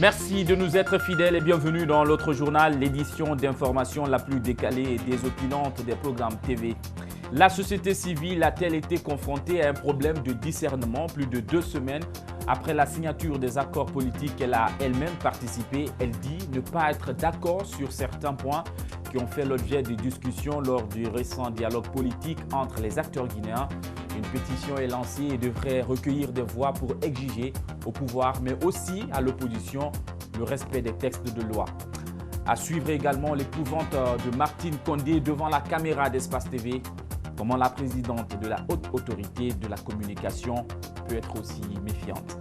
Merci de nous être fidèles et bienvenue dans l'autre journal, l'édition d'information la plus décalée et désopilante des programmes TV. La société civile a-t-elle été confrontée à un problème de discernement plus de 2 semaines après la signature des accords politiques? Elle a elle-même participé. Elle dit ne pas être d'accord sur certains points qui ont fait l'objet de discussions lors du récent dialogue politique entre les acteurs guinéens. Une pétition est lancée et devrait recueillir des voix pour exiger au pouvoir, mais aussi à l'opposition, le respect des textes de loi. À suivre également l'épouvante de Martine Condé devant la caméra d'Espace TV. Comment la présidente de la haute autorité de la communication peut être aussi méfiante.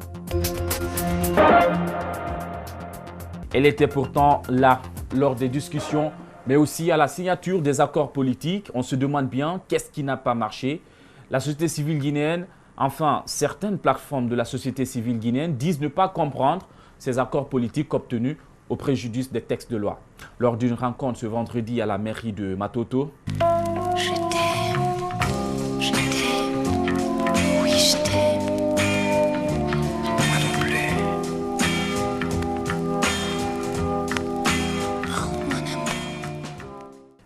Elle était pourtant là lors des discussions, mais aussi à la signature des accords politiques. On se demande bien qu'est-ce qui n'a pas marché. La société civile guinéenne, enfin certaines plateformes de la société civile guinéenne disent ne pas comprendre ces accords politiques obtenus au préjudice des textes de loi. Lors d'une rencontre ce vendredi à la mairie de Matoto,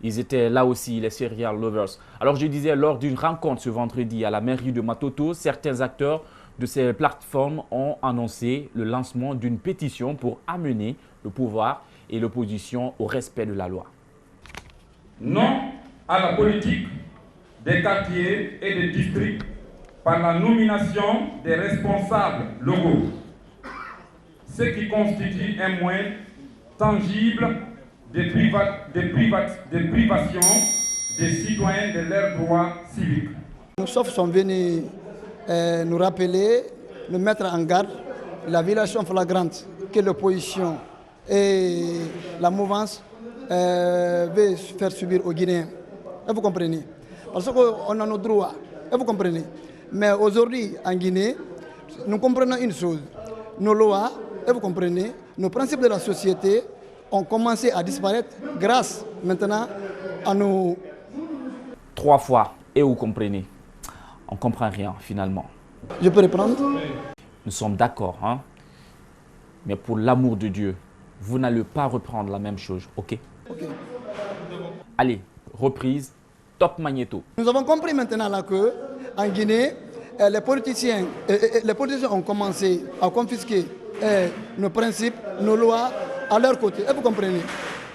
ils étaient là aussi, les serial lovers. Alors je disais, lors d'une rencontre ce vendredi à la mairie de Matoto, certains acteurs de ces plateformes ont annoncé le lancement d'une pétition pour amener le pouvoir et l'opposition au respect de la loi. Non à la politique des quartiers et des districts par la nomination des responsables locaux, ce qui constitue un moyen tangible des privations des citoyens de leurs droits civiques. Nos chefs sont venus nous rappeler, nous mettre en garde la violation flagrante que l'opposition et la mouvance veulent faire subir aux Guinéens. Et vous comprenez? Parce qu'on a nos droits, et vous comprenez? Mais aujourd'hui, en Guinée, nous comprenons une chose. Nos lois, et vous comprenez, nos principes de la société ont commencé à disparaître grâce maintenant à nos... 3 fois, et vous comprenez, on ne comprend rien finalement. Je peux reprendre? Nous sommes d'accord, hein? Mais pour l'amour de Dieu, vous n'allez pas reprendre la même chose, ok? Ok. Allez, reprise, top magnéto. Nous avons compris maintenant là que en Guinée, les politiciens ont commencé à confisquer nos principes, nos lois à leur côté. Et vous comprenez?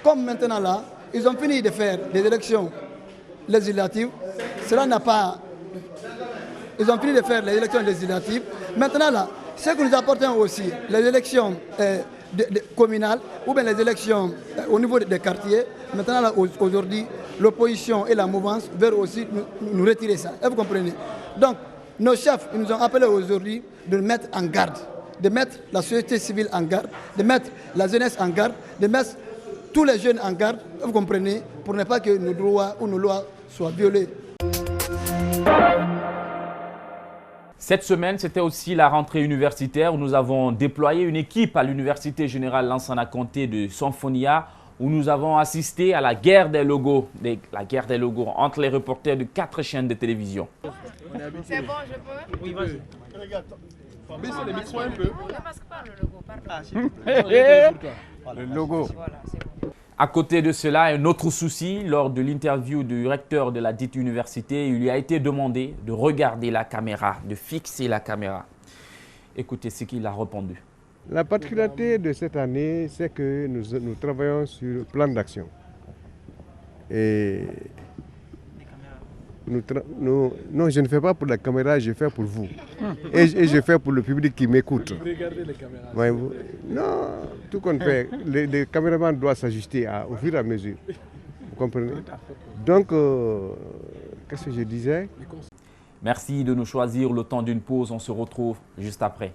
Comme maintenant là, ils ont fini de faire des élections législatives. Cela n'a pas... Ils ont fini de faire les élections législatives. Maintenant là, ce que nous apportons aussi, les élections communales ou bien les élections au niveau des quartiers, maintenant là, aujourd'hui, l'opposition et la mouvance veulent aussi nous retirer ça. Et vous comprenez? Donc, nos chefs ils nous ont appelés aujourd'hui de nous mettre en garde, de mettre la société civile en garde, de mettre la jeunesse en garde, de mettre tous les jeunes en garde, vous comprenez, pour ne pas que nos droits ou nos lois soient violés. Cette semaine, c'était aussi la rentrée universitaire où nous avons déployé une équipe à l'Université Générale Lansana Conté de Symphonia où nous avons assisté à la guerre des logos, entre les reporters de 4 chaînes de télévision. C'est bon, je peux? Oui, vas-y. Baissez le micro un peu. Ne masque pas le logo, pardon. Ah, s'il te plaît. Le logo. Voilà, c'est bon. À côté de cela, un autre souci, lors de l'interview du recteur de la dite université, il lui a été demandé de regarder la caméra, de fixer la caméra. Écoutez ce qu'il a répondu. La particularité de cette année, c'est que nous travaillons sur le plan d'action. Et non, je ne fais pas pour la caméra, je fais pour vous. Et je fais pour le public qui m'écoute. Regardez les caméras. Ouais, non, tout qu'on fait, les caméramans doivent s'ajuster au fur et à mesure. Vous comprenez? Donc, qu'est-ce que je disais? Merci de nous choisir le temps d'une pause. On se retrouve juste après.